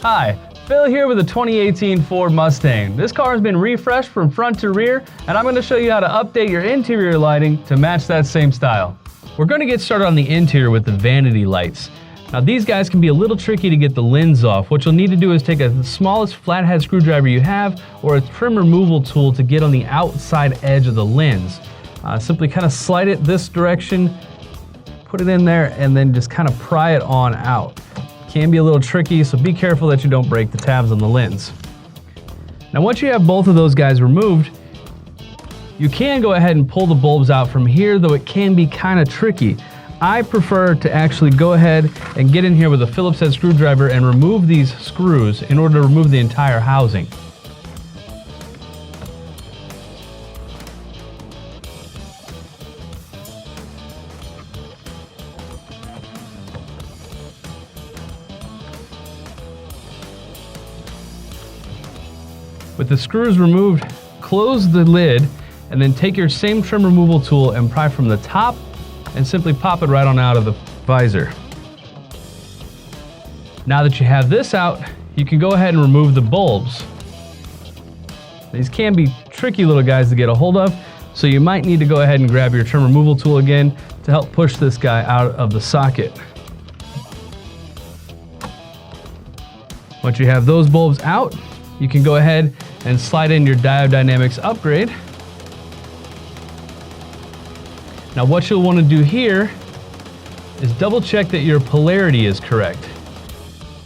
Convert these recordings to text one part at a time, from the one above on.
Hi, Phil here with a 2018 Ford Mustang. This car has been refreshed from front to rear, and I'm going to show you how to update your interior lighting to match that same style. We're going to get started on the interior with the Vanity Lights. Now these guys can be a little tricky to get the lens off. What you'll need to do is take the smallest flathead screwdriver you have or a trim removal tool to get on the outside edge of the lens. Simply kind of slide it this direction, put it in there, and then just kind of pry it on out. Can be a little tricky, so be careful that you don't break the tabs on the lens. Now once you have both of those guys removed, you can go ahead and pull the bulbs out from here, though it can be kind of tricky. I prefer to actually go ahead and get in here with a Phillips head screwdriver and remove these screws in order to remove the entire housing. With the screws removed, close the lid and then take your same trim removal tool and pry from the top and simply pop it right on out of the visor. Now that you have this out, you can go ahead and remove the bulbs. These can be tricky little guys to get a hold of, so you might need to go ahead and grab your trim removal tool again to help push this guy out of the socket. Once you have those bulbs out, you can go ahead and slide in your Diode Dynamics upgrade. Now what you'll want to do here is double check that your polarity is correct.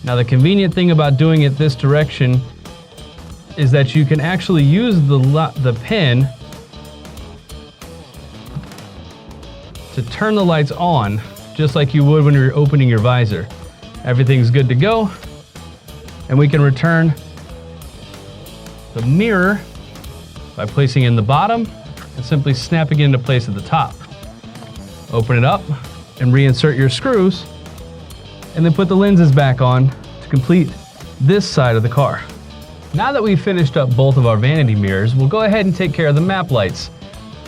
Now the convenient thing about doing it this direction is that you can actually use the pin to turn the lights on just like you would when you're opening your visor. Everything's good to go, and we can return the mirror by placing it in the bottom and simply snapping it into place at the top. Open it up and reinsert your screws, and then put the lenses back on to complete this side of the car. Now that we've finished up both of our vanity mirrors, we'll go ahead and take care of the map lights.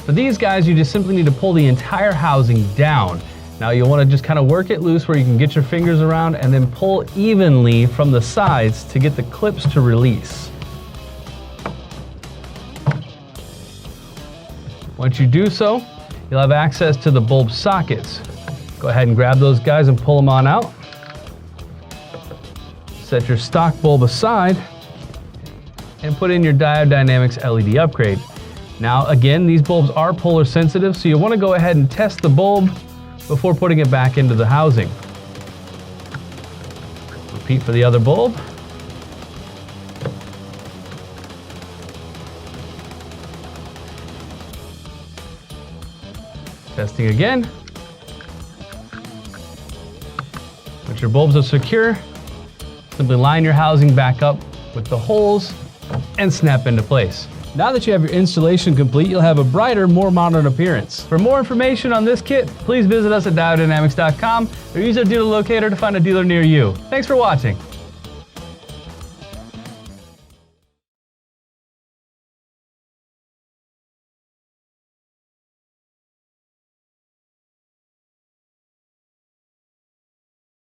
For these guys, you just simply need to pull the entire housing down. Now you'll want to just kind of work it loose where you can get your fingers around, and then pull evenly from the sides to get the clips to release. Once you do so, you'll have access to the bulb sockets. Go ahead and grab those guys and pull them on out. Set your stock bulb aside and put in your Diode Dynamics LED upgrade. Now again, these bulbs are polar sensitive, so you want to go ahead and test the bulb before putting it back into the housing. Repeat for the other bulb. Testing again. Once your bulbs are secure, simply line your housing back up with the holes and snap into place. Now that you have your installation complete, you'll have a brighter, more modern appearance. For more information on this kit, please visit us at diodedynamics.com or use our dealer locator to find a dealer near you. Thanks for watching.